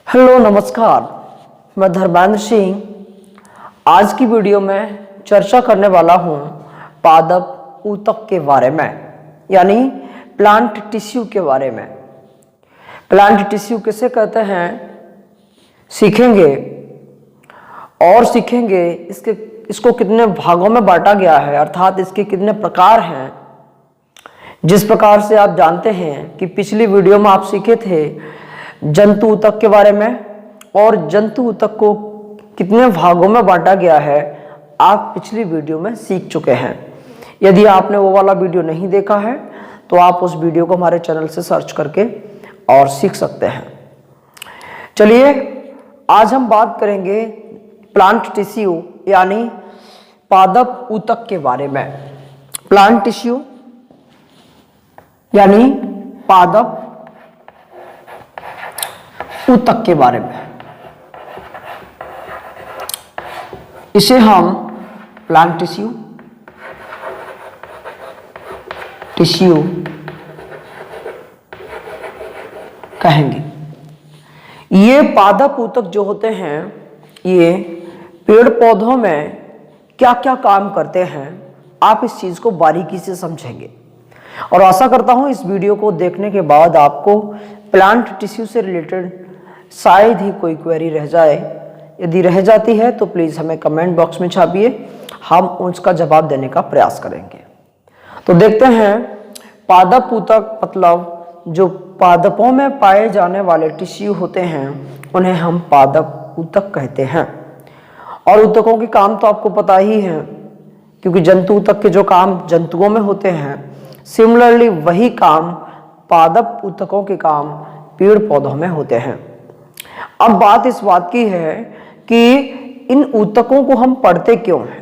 Hello नमस्कार, मैं धर्मेंद्र सिंह आज की वीडियो में चर्चा करने वाला हूं पादप ऊतक के बारे में, यानी प्लांट टिश्यू के बारे में। प्लांट टिश्यू किसे कहते हैं सीखेंगे, और सीखेंगे इसको कितने भागों में बांटा गया है, अर्थात इसके कितने प्रकार हैं। जिस प्रकार से आप जानते हैं कि पिछली वीडियो में आप सीखे थे जंतु ऊतक के बारे में, और जंतु ऊतक को कितने भागों में बांटा गया है आप पिछली वीडियो में सीख चुके हैं। यदि आपने वो वाला वीडियो नहीं देखा है तो आप उस वीडियो को हमारे चैनल से सर्च करके और सीख सकते हैं। चलिए आज हम बात करेंगे प्लांट टिश्यू यानी पादप ऊतक के बारे में। प्लांट टिश्यू यानी पादप ऊतक के बारे में। इसे हम प्लांट टिश्यू कहेंगे। ये पादप ऊतक जो होते हैं ये पेड़ पौधों में क्या क्या काम करते हैं आप इस चीज को बारीकी से समझेंगे, और आशा करता हूं इस वीडियो को देखने के बाद आपको प्लांट टिश्यू से रिलेटेड शायद ही कोई क्वेरी रह जाए। यदि रह जाती है तो प्लीज हमें कमेंट बॉक्स में छापिए, हम उसका जवाब देने का प्रयास करेंगे। तो देखते हैं पादप ऊतक मतलब जो पादपों में पाए जाने वाले टिश्यू होते हैं उन्हें हम पादप ऊतक कहते हैं। और ऊतकों के काम तो आपको पता ही है, क्योंकि जंतु ऊतक के जो काम जंतुओं में होते हैं सिमिलरली वही काम पादप ऊतकों के काम पेड़ पौधों में होते हैं। अब बात इस बात की है कि इन ऊतकों को हम पढ़ते क्यों हैं।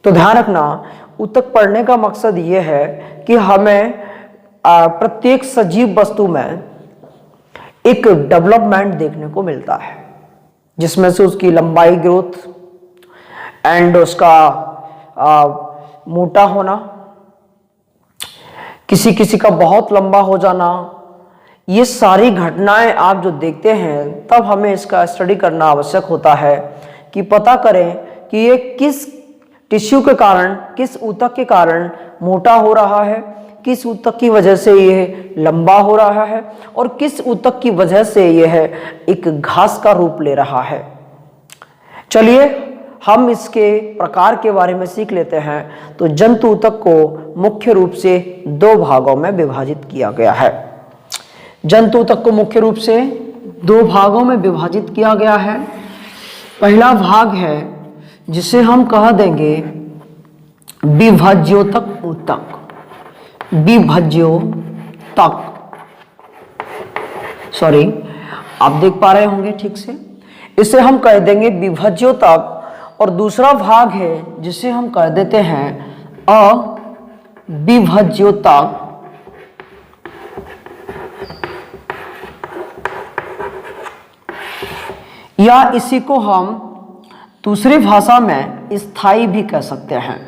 तो ध्यान रखना, ऊतक पढ़ने का मकसद ये है कि हमें प्रत्येक सजीव वस्तु में एक डेवलपमेंट देखने को मिलता है, जिसमें से उसकी लंबाई ग्रोथ एंड उसका मोटा होना, किसी किसी का बहुत लंबा हो जाना, ये सारी घटनाएं आप जो देखते हैं तब हमें इसका स्टडी करना आवश्यक होता है कि पता करें कि ये किस टिश्यू के कारण, किस ऊतक के कारण मोटा हो रहा है, किस ऊतक की वजह से यह लंबा हो रहा है, और किस ऊतक की वजह से यह एक घास का रूप ले रहा है। चलिए हम इसके प्रकार के बारे में सीख लेते हैं। तो जंतु ऊतक को मुख्य रूप से दो भागों में विभाजित किया गया है। जंतु ऊतक को मुख्य रूप से दो भागों में विभाजित किया गया है। पहला भाग है जिसे हम कह देंगे विभज्योतक ऊतक। विभज्योतक, सॉरी आप देख पा रहे होंगे ठीक से, इसे हम कह देंगे विभज्योतक। और दूसरा भाग है जिसे हम कह देते हैं अविभज्योतक। या इसी को हम दूसरी भाषा में स्थायी भी कह सकते हैं,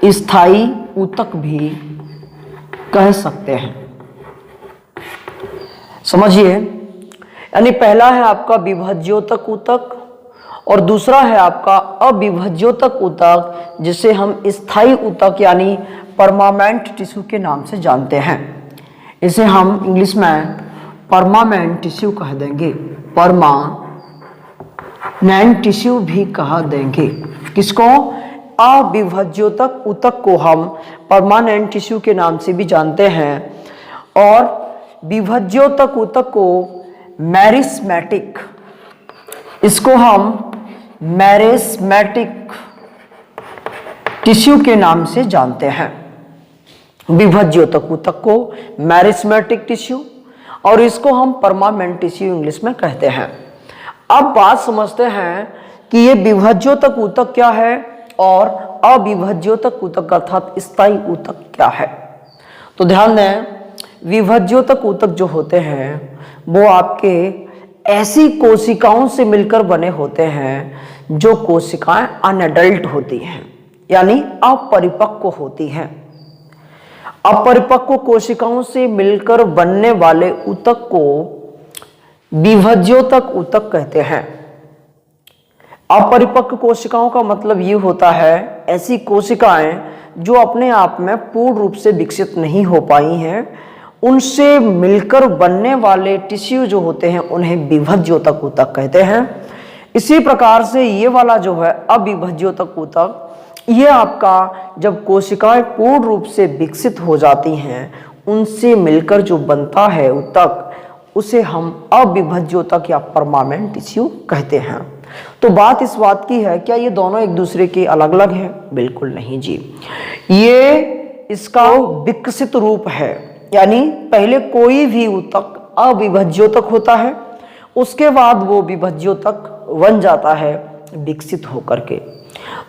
स्थायी ऊतक भी कह सकते हैं। समझिए, यानी पहला है आपका विभज्योतक ऊतक और दूसरा है आपका अविभज्योतक ऊतक, जिसे हम स्थायी ऊतक यानी परमानेंट टिश्यू के नाम से जानते हैं। इसे हम इंग्लिश में परमानेंट टिश्यू कह देंगे, परमानेंट टिश्यू भी कहा देंगे। किसको? अविभज्योतक ऊतक को हम परमानेंट टिश्यू के नाम से भी जानते हैं, और विभज्योतक ऊतक को मैरिस्मेटिक, इसको हम मैरिस्मेटिक टिश्यू के नाम से जानते हैं। विभज्योतक ऊतक को मैरिस्मेटिक टिश्यू और इसको हम परमानेंट टिश्यू इंग्लिश में कहते हैं। अब बात समझते हैं कि ये विभज्योतक ऊतक क्या है और अविभज्योतक ऊतक अर्थात स्थायी ऊतक क्या है। तो ध्यान दें, विभज्योतक ऊतक जो होते हैं वो आपके ऐसी कोशिकाओं से मिलकर बने होते हैं जो कोशिकाएं अनएडल्ट होती हैं, यानी अपरिपक्व होती हैं। अपरिपक्व कोशिकाओं से मिलकर बनने वाले ऊतक को विभज्योतक ऊतक कहते हैं। अपरिपक्व कोशिकाओं का मतलब ये होता है ऐसी कोशिकाएं जो अपने आप में पूर्ण रूप से विकसित नहीं हो पाई हैं, उनसे मिलकर बनने वाले टिश्यू जो होते हैं उन्हें विभज्योतक ऊतक कहते हैं। इसी प्रकार से ये वाला जो है अविभज्योतक ऊतक, ये आपका जब कोशिकाएं पूर्ण रूप से विकसित हो जाती हैं उनसे मिलकर जो बनता है ऊतक, उसे हम अविभज्योतक या परमानेंट टिश्यू कहते हैं। तो बात इस बात की है, क्या ये दोनों एक दूसरे के अलग अलग हैं? बिल्कुल नहीं जी, ये इसका विकसित रूप है। यानी पहले कोई भी ऊतक अविभज्योतक होता है, उसके बाद वो विभज्योतक बन जाता है विकसित होकर के।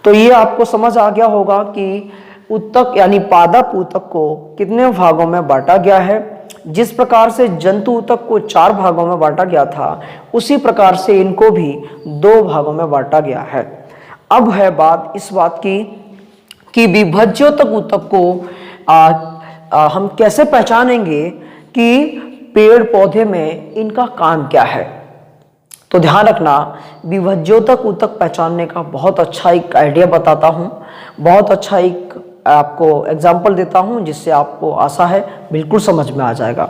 तो ये आपको समझ आ गया होगा कि ऊतक यानी पादप ऊतक को कितने भागों में बांटा गया है। जिस प्रकार से जंतु ऊतक को 4 भागों में बांटा गया था, उसी प्रकार से इनको भी 2 भागों में बांटा गया है। अब है बात इस बात की कि विभज्योतक ऊतक को हम कैसे पहचानेंगे कि पेड़ पौधे में इनका काम क्या है। तो ध्यान रखना, विभज्योतक ऊतक पहचानने का बहुत अच्छा एक आइडिया बताता हूँ, बहुत अच्छा एक आपको एग्जाम्पल देता हूं, जिससे आपको आशा है बिल्कुल समझ में आ जाएगा।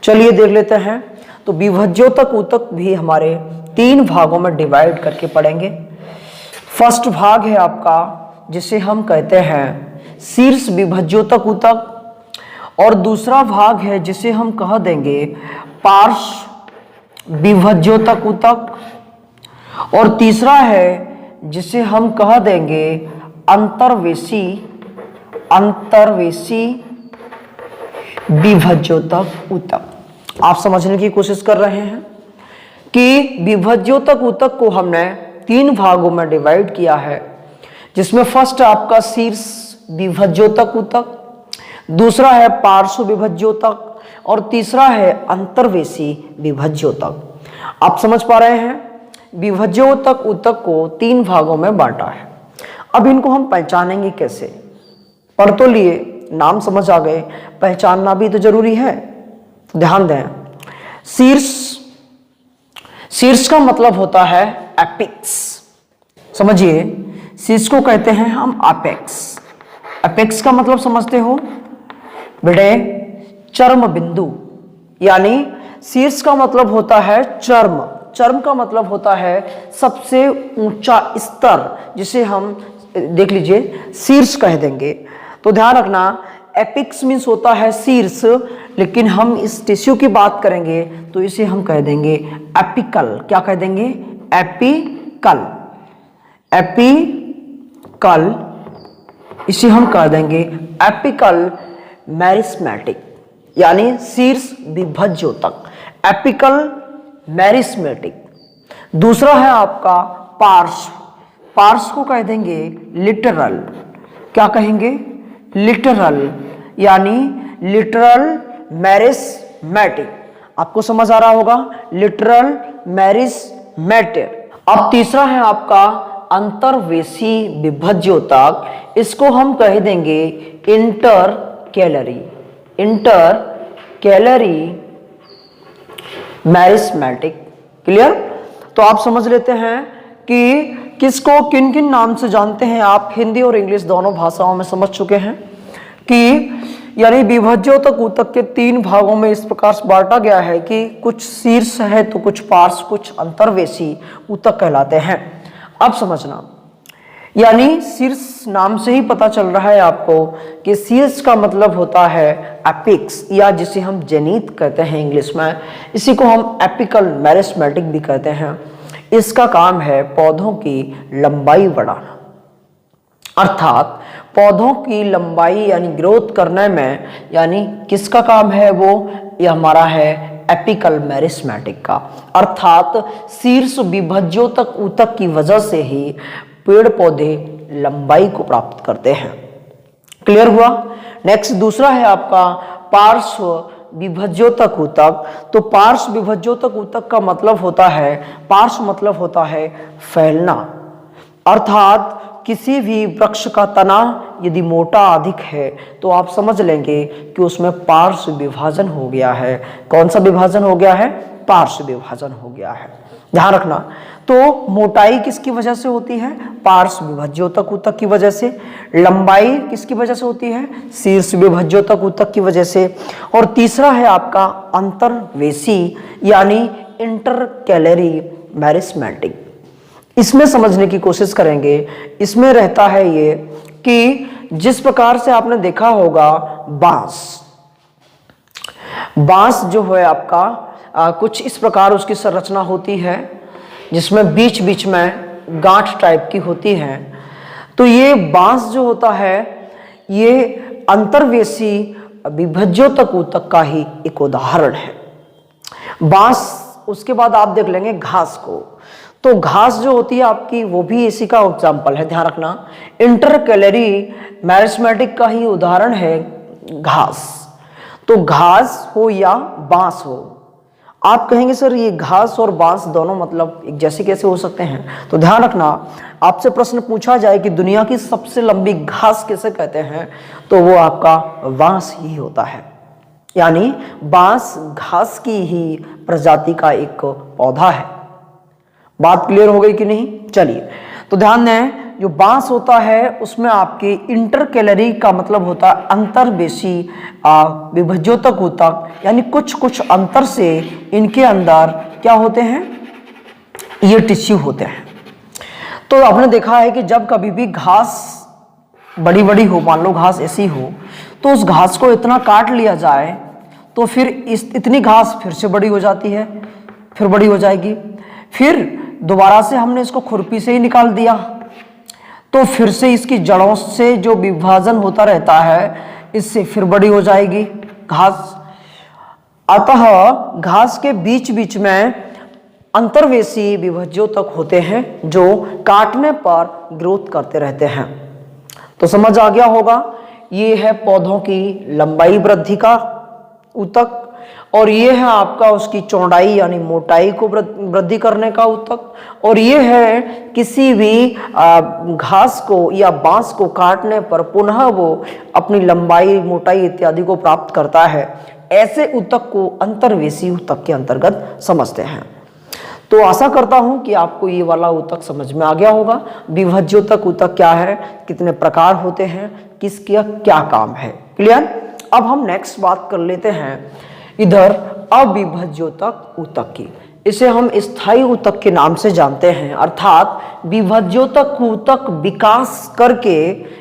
चलिए देख लेते हैं। तो विभज्योतक ऊतक भी हमारे 3 भागों में डिवाइड करके पढ़ेंगे। फर्स्ट भाग है आपका जिसे हम कहते हैं शीर्ष विभज्योतक ऊतक, और दूसरा भाग है जिसे हम कह देंगे पार्श्व विभज्योतक ऊतक, और तीसरा है जिसे हम कह देंगे अंतर्वेशी विभज्योतक ऊतक। आप समझने की कोशिश कर रहे हैं कि विभज्योतक ऊतक को हमने 3 भागों में डिवाइड किया है, जिसमें फर्स्ट आपका शीर्ष विभज्योतक ऊतक, दूसरा है पार्श्व विभज्योतक, और तीसरा है अंतर्वेशी विभज्योतक। आप समझ पा रहे हैं, विभज्योतक ऊतक को 3 भागों में बांटा है। अब इनको हम पहचानेंगे कैसे? पढ़ तो लिए, नाम समझ आ गए, पहचानना भी तो जरूरी है। ध्यान दें, शीर्ष का मतलब होता है एपिक्स। समझिए, शीर्ष को कहते हैं हम अपेक्स। अपेक्स का मतलब समझते हो बेटे? चर्म बिंदु। यानी शीर्ष का मतलब होता है चर्म, चर्म का मतलब होता है सबसे ऊंचा स्तर, जिसे हम देख लीजिए शीर्ष कह देंगे। तो ध्यान रखना, एपिक्स मीन्स होता है शीर्ष, लेकिन हम इस टिश्यू की बात करेंगे तो इसे हम कह देंगे एपिकल। क्या कह देंगे? एपिकल। एपिकल, इसे हम कह देंगे एपिकल मेरिस्मेटिक, यानी शीर्ष विभज्योतक, एपिकल मेरिस्मेटिक। दूसरा है आपका पार्श्व, पार्श्व को कह देंगे लिटरल। क्या कहेंगे? लिटरल, यानी लिटरल मेरिस्मेटिक। आपको समझ आ रहा होगा, लिटरल मेरिस्मेटिक। अब तीसरा है आपका अंतर्वेशी विभज्योतक, इसको हम कह देंगे इंटरकैलरी, इंटरकैलरी मेरिस्मेटिक। क्लियर? तो आप समझ लेते हैं कि किसको किन किन नाम से जानते हैं आप। हिंदी और इंग्लिश दोनों भाषाओं में समझ चुके हैं कि यानी विभज्योतक ऊतक के 3 भागों में इस प्रकार से बांटा गया है कि कुछ शीर्ष है तो कुछ पार्श्व, कुछ अंतर्वेशी ऊतक कहलाते हैं। अब समझना, यानी शीर्ष नाम से ही पता चल रहा है आपको कि शीर्ष का मतलब होता है एपिक्स, या जिसे हम जेनिथ कहते हैं इंग्लिश में, इसी को हम एपिकल मेरिस्मेटिक भी कहते हैं। इसका काम है पौधों की लंबाई बढ़ाना, अर्थात पौधों की लंबाई यानी ग्रोथ करने में, यानी किसका काम है वो? ये हमारा है एपिकल मेरिस्मेटिक का। अर्थात शीर्ष विभज्योतक ऊतक की वजह से ही पेड़ पौधे लंबाई को प्राप्त करते हैं। क्लियर हुआ? नेक्स्ट दूसरा है आपका पार्श्व विभज्योतक ऊतक। तो पार्श्व विभज्योतक ऊतक का मतलब होता है, पार्श्व मतलब होता है फैलना, अर्थात किसी भी वृक्ष का तना यदि मोटा अधिक है तो आप समझ लेंगे कि उसमें पार्श्व विभाजन हो गया है। कौन सा विभाजन हो गया है? पार्श्व विभाजन हो गया है। ध्यान रखना, तो मोटाई किसकी वजह से होती है? पार्श्व विभज्योतक ऊतक की वजह से। लंबाई किसकी वजह से होती है? शीर्ष विभज्योतक ऊतक की वजह से। और तीसरा है आपका अंतर्वेशी यानी इंटरकैलरी मैरिस्मेटिक। इसमें समझने की कोशिश करेंगे। इसमें रहता है ये कि जिस प्रकार से आपने देखा होगा बांस जो है आपका कुछ इस प्रकार उसकी संरचना होती है जिसमें बीच बीच में गांठ टाइप की होती है। तो ये बांस जो होता है ये अंतर्वेशी विभज्योतक ऊतक का ही एक उदाहरण है। बांस, उसके बाद आप देख लेंगे घास को। तो घास जो होती है आपकी वो भी इसी का एग्जाम्पल है। ध्यान रखना, इंटरकैलरी मैरिस्मेटिक का ही उदाहरण है घास। तो घास हो या बांस हो, आप कहेंगे सर ये घास और बांस दोनों मतलब एक जैसे कैसे हो सकते हैं? तो ध्यान रखना, आपसे प्रश्न पूछा जाए कि दुनिया की सबसे लंबी घास किसे कहते हैं, तो वो आपका बांस ही होता है। यानी बांस घास की ही प्रजाति का एक पौधा है। बात क्लियर हो गई कि नहीं? चलिए, तो ध्यान दें, जो बांस होता है उसमें आपके इंटरकैलरी का मतलब होता है अंतर्वेशी विभज्योतक ऊतक, यानी कुछ कुछ अंतर से इनके अंदर क्या होते हैं? ये टिश्यू होते हैं। तो आपने देखा है कि जब कभी भी घास बड़ी बड़ी हो, मान लो घास ऐसी हो, तो उस घास को इतना काट लिया जाए तो फिर इतनी घास फिर से बड़ी हो जाती है, फिर बड़ी हो जाएगी, फिर दोबारा से हमने इसको खुरपी से ही निकाल दिया तो फिर से इसकी जड़ों से जो विभाजन होता रहता है इससे फिर बड़ी हो जाएगी घास। अतः घास के बीच बीच में अंतर्वेशी विभज्योतक होते हैं जो काटने पर ग्रोथ करते रहते हैं। तो समझ आ गया होगा, ये है पौधों की लंबाई वृद्धि का ऊतक और ये है आपका उसकी चौड़ाई यानी मोटाई को वृद्धि करने का ऊतक, और ये है किसी भी घास को या बांस को काटने पर पुनः वो अपनी लंबाई, मोटाई इत्यादि को प्राप्त करता है। ऐसे ऊतक को अंतर्वेशी ऊतक के अंतर्गत समझते हैं। तो आशा करता हूं कि आपको ये वाला ऊतक समझ में आ गया होगा। विभज्योतक ऊतक क्या है, कितने प्रकार होते हैं, किसका क्या काम है। क्लियर? अब हम नेक्स्ट बात कर लेते हैं इधर अविभज्योतक ऊतक की। इसे हम स्थायी ऊतक के नाम से जानते हैं, अर्थात विभज्योतक ऊतक विकास करके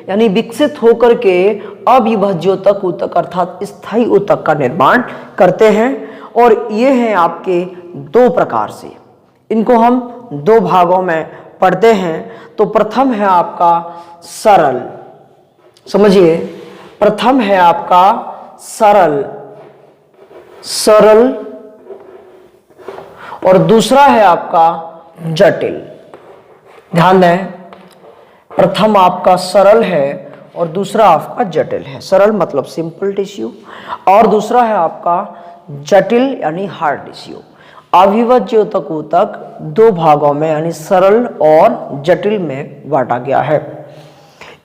यानी विकसित होकर के अविभज्योतक ऊतक अर्थात स्थायी ऊतक का निर्माण करते हैं। और ये हैं आपके दो प्रकार से, इनको हम दो भागों में पढ़ते हैं। तो प्रथम है आपका सरल, समझिए, प्रथम है आपका सरल और दूसरा है आपका जटिल। ध्यान दें, प्रथम आपका सरल है और दूसरा आपका जटिल है। सरल मतलब सिंपल टिश्यू और दूसरा है आपका जटिल यानी हार्ड टिश्यू। अविभज्योतक ऊतक दो भागों में यानी सरल और जटिल में बांटा गया है।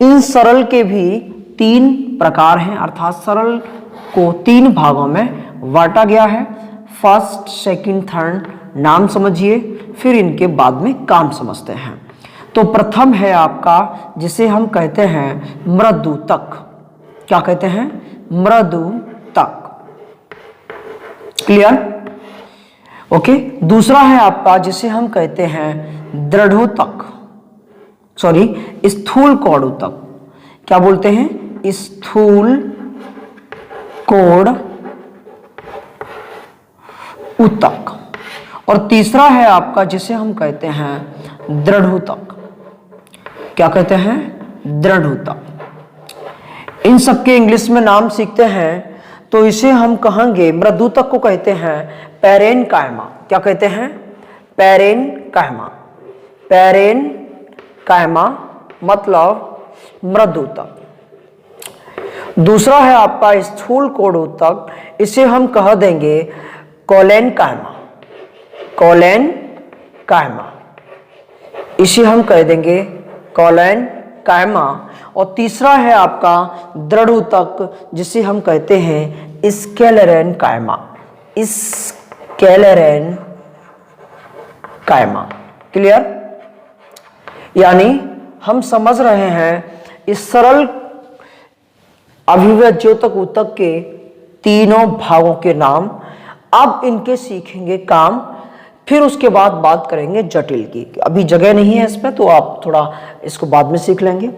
इन सरल के भी तीन प्रकार हैं, अर्थात सरल को तीन भागों में बांटा गया है। फर्स्ट, सेकंड, थर्ड नाम समझिए, फिर इनके बाद में काम समझते हैं। तो प्रथम है आपका जिसे हम कहते हैं मृदूतक। क्या कहते हैं? मृदूतक। क्लियर? ओके। दूसरा है आपका जिसे हम कहते हैं दृढ़ोतक, सॉरी स्थूल कोण ऊतक। क्या बोलते हैं? स्थूल कोण ऊतक। और तीसरा है आपका जिसे हम कहते हैं दृढ़ोतक। क्या कहते हैं? दृढ़ोतक। इन सबके इंग्लिश में नाम सीखते हैं तो इसे हम कहेंगे, मृदूतक को कहते हैं पैरेन्काइमा। क्या कहते हैं? पैरेन्काइमा। पैरेन्काइमा मतलब मृदूतक। दूसरा है आपका स्थूल कोण ऊतक, इसे हम कह देंगे कोलेनकाइमा। कोलेनकाइमा, इसे हम कह देंगे कोलेनकाइमा। और तीसरा है आपका दृढ़ ऊतक जिसे हम कहते हैं स्क्लेरेन्काइमा। कैलेरेन कायमा। क्लियर? यानी हम समझ रहे हैं इस सरल अभिव्यक्त ज्योतक ऊतक के तीनों भागों के नाम। अब इनके सीखेंगे काम, फिर उसके बाद बात करेंगे जटिल की। अभी जगह नहीं है इसमें, तो आप थोड़ा इसको बाद में सीख लेंगे।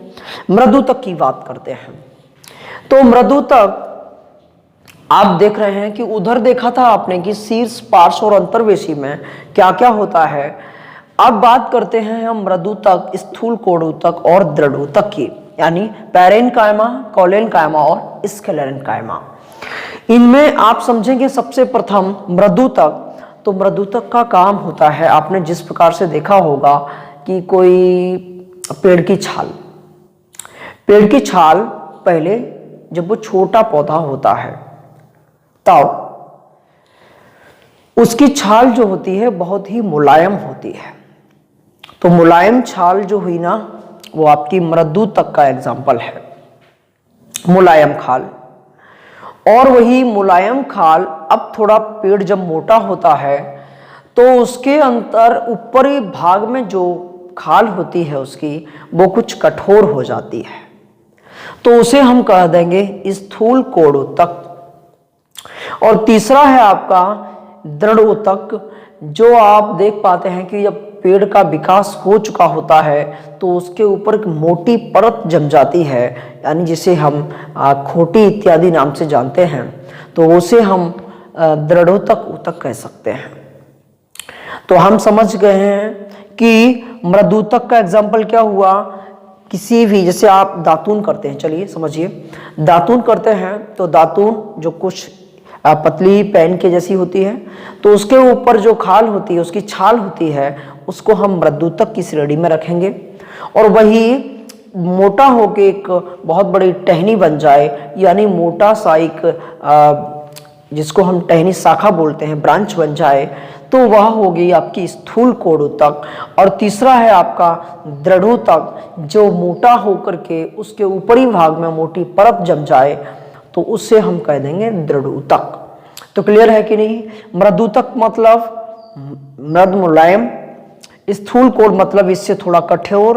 मृदुतक की बात करते हैं। तो मृदुतक आप देख रहे हैं कि उधर देखा था आपने कि शीर्ष, पार्श्व और अंतर्वेशी में क्या क्या होता है। अब बात करते हैं हम मृदुतक, स्थूल कोणूतक और दृढ़ूतक की, यानी पैरेन्काइमा, कोलेन्काइमा और स्क्लेरेन्काइमा। इनमें आप समझेंगे सबसे प्रथम मृदुतक। तो मृदुतक का काम होता है, आपने जिस प्रकार से देखा होगा कि कोई पेड़ की छाल पहले जब वो छोटा पौधा होता है तब उसकी छाल जो होती है बहुत ही मुलायम होती है। तो मुलायम छाल जो हुई ना, वो आपकी मृदुतक का एग्जाम्पल है, मुलायम खाल। और वही मुलायम खाल अब थोड़ा पेड़ जब मोटा होता है तो उसके अंतर ऊपरी भाग में जो खाल होती है उसकी, वो कुछ कठोर हो जाती है, तो उसे हम कह देंगे स्थूल कोणूतक। और तीसरा है आपका दृढ़ूतक, जो आप देख पाते हैं कि जब पेड़ का विकास हो चुका होता है तो उसके ऊपर एक मोटी परत जम जाती है, यानी जिसे हम खोटी इत्यादि नाम से जानते हैं, तो उसे हम दृढ़ूतक ऊतक कह सकते हैं। तो हम समझ गए हैं कि मृदुतक का एग्जाम्पल क्या हुआ, किसी भी, जैसे आप दातून करते हैं, चलिए समझिए, दातून करते हैं तो दातून जो कुछ पतली पेन के जैसी होती है, तो उसके ऊपर जो खाल होती है, उसकी छाल होती है, उसको हम मृदुतक की श्रेणी में रखेंगे। और वही मोटा होके एक बहुत बड़ी टहनी बन जाए, यानी मोटा सा एक जिसको हम टहनी शाखा बोलते हैं, ब्रांच बन जाए, तो वह होगी आपकी स्थूल कोणूतक। और तीसरा है आपका दृढ़ूतक, जो मोटा होकर के उसके ऊपरी भाग में मोटी परत जम जाए, तो उससे हम कह देंगे दृढ़ूतक। तो क्लियर है कि नहीं? मृदुतक मतलब मृद मुलायम, स्थूल कोण मतलब इससे थोड़ा कठोर,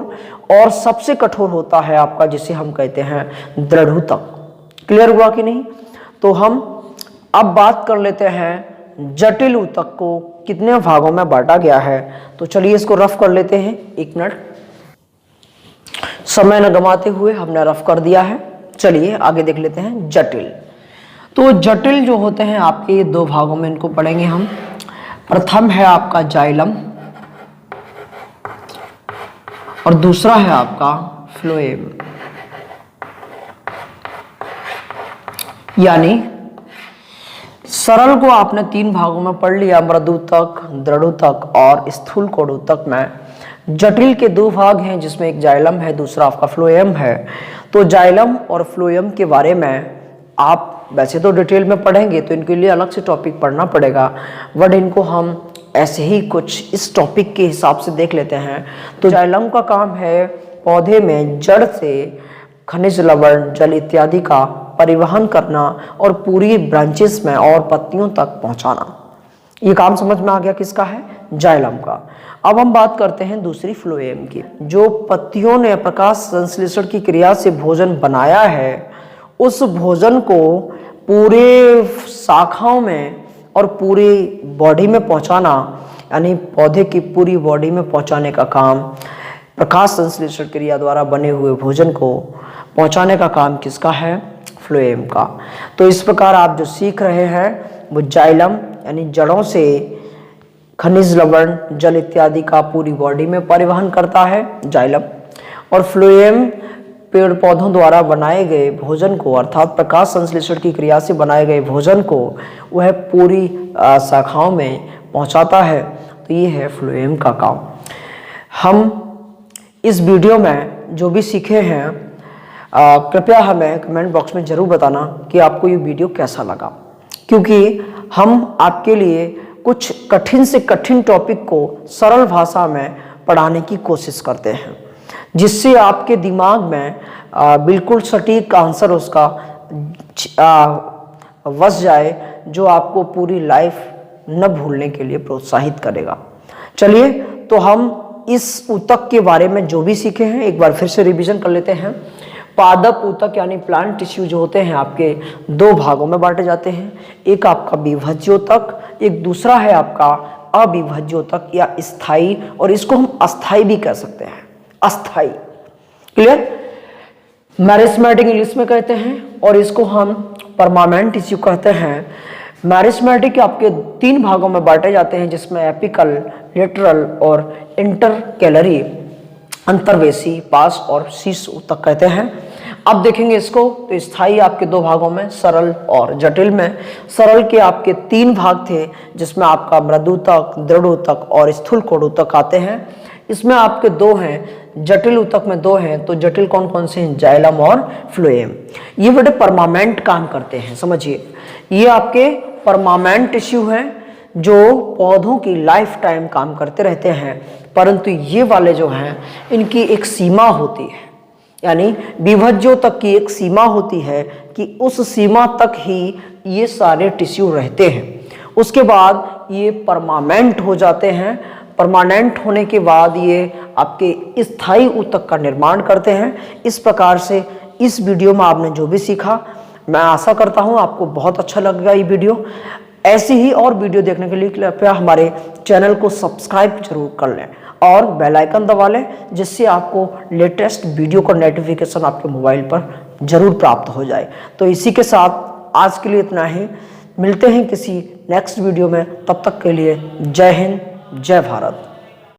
और सबसे कठोर होता है आपका जिसे हम कहते हैं दृढ़ूतक। क्लियर हुआ कि नहीं? तो हम अब बात कर लेते हैं जटिल ऊतक को कितने भागों में बांटा गया है। तो चलिए इसको रफ कर लेते हैं, 1 मिनट, समय न गंवाते हुए हमने रफ कर दिया है। चलिए आगे देख लेते हैं जटिल। तो जटिल जो होते हैं आपके 2 भागों में इनको पढ़ेंगे हम। प्रथम है आपका जाइलम और दूसरा है आपका फ्लोएम। यानी सरल को आपने 3 भागों में पढ़ लिया, मृदुतक, दृढ़ूतक और स्थूल कोणूतक में। जटिल के 2 भाग हैं, जिसमें एक जाइलम है, दूसरा आपका फ्लोएम है। तो जाइलम और फ्लोएम के बारे में आप वैसे तो डिटेल में पढ़ेंगे, तो इनके लिए अलग से टॉपिक पढ़ना पड़ेगा, बट इनको हम ऐसे ही कुछ इस टॉपिक के हिसाब से देख लेते हैं। तो जाइलम का काम है पौधे में जड़ से खनिज, लवण, जल इत्यादि का परिवहन करना और पूरी ब्रांचेस में और पत्तियों तक पहुंचाना। ये काम समझ में आ गया किसका है? जाइलम का। अब हम बात करते हैं दूसरी फ्लोएम की। जो पत्तियों ने प्रकाश संश्लेषण की क्रिया से भोजन बनाया है, उस भोजन को पूरे शाखाओं में और पूरी बॉडी में पहुंचाना, यानी पौधे की पूरी बॉडी में पहुंचाने का काम, प्रकाश संश्लेषण क्रिया द्वारा बने हुए भोजन को पहुंचाने का काम किसका है? फ्लोएम का। तो इस प्रकार आप जो सीख रहे हैं वो जाइलम यानी जड़ों से खनिज, लवण, जल इत्यादि का पूरी बॉडी में परिवहन करता है, जाइलम। और फ्लोएम पेड़ पौधों द्वारा बनाए गए भोजन को, अर्थात प्रकाश संश्लेषण की क्रिया से बनाए गए भोजन को वह पूरी शाखाओं में पहुंचाता है। तो ये है फ्लोएम का काम। हम इस वीडियो में जो भी सीखे हैं, कृपया हमें कमेंट बॉक्स में ज़रूर बताना कि आपको ये वीडियो कैसा लगा, क्योंकि हम आपके लिए कुछ कठिन से कठिन टॉपिक को सरल भाषा में पढ़ाने की कोशिश करते हैं, जिससे आपके दिमाग में बिल्कुल सटीक आंसर उसका बस जाए, जो आपको पूरी लाइफ न भूलने के लिए प्रोत्साहित करेगा। चलिए, तो हम इस ऊतक के बारे में जो भी सीखे हैं एक बार फिर से रिवीजन कर लेते हैं। पादप ऊतक यानी प्लांट टिश्यू जो होते हैं आपके दो भागों में बांटे जाते हैं। एक आपका विभज्योतक, एक दूसरा है आपका अविभज्योतक या स्थायी, और इसको हम अस्थायी भी कह सकते हैं, अस्थायी। क्लियर? मैरिस्मेटिक इंग्लिश में कहते हैं, और इसको हम परमानेंट टिश्यू कहते हैं। मैरिस्मेटिक आपके 3 भागों में बांटे जाते हैं, जिसमें एपिकल, लेटरल और इंटरकैलरी, अंतर्वेशी, पास और शीर्ष ऊतक कहते हैं। अब देखेंगे इसको, तो स्थायी आपके 2 भागों में, सरल और जटिल में। सरल के आपके 3 भाग थे, जिसमें आपका मृदुतक, दृढ़ ऊतक और स्थूल कोण ऊतक आते हैं। इसमें आपके 2 हैं, जटिल ऊतक में 2 हैं। तो जटिल कौन कौन से हैं? जाइलम और फ्लोएम। ये बड़े परमानेंट काम करते हैं, समझिए। ये आपके परमानेंट टिश्यू हैं जो पौधों की लाइफ टाइम काम करते रहते हैं, परंतु ये वाले जो हैं इनकी एक सीमा होती है, यानी विभज्योतक की एक सीमा होती है कि उस सीमा तक ही ये सारे टिश्यू रहते हैं। उसके बाद ये परमानेंट हो जाते हैं। परमानेंट होने के बाद ये आपके स्थायी ऊतक का निर्माण करते हैं। इस प्रकार से इस वीडियो में आपने जो भी सीखा, मैं आशा करता हूँ आपको बहुत अच्छा लगेगा ये वीडियो। ऐसी ही और वीडियो देखने के लिए कृपया हमारे चैनल को सब्सक्राइब जरूर कर लें और बेल आइकन दबा लें, जिससे आपको लेटेस्ट वीडियो का नोटिफिकेशन आपके मोबाइल पर जरूर प्राप्त हो जाए। तो इसी के साथ आज के लिए इतना ही। मिलते हैं किसी नेक्स्ट वीडियो में, तब तक के लिए जय हिंद, जय भारत।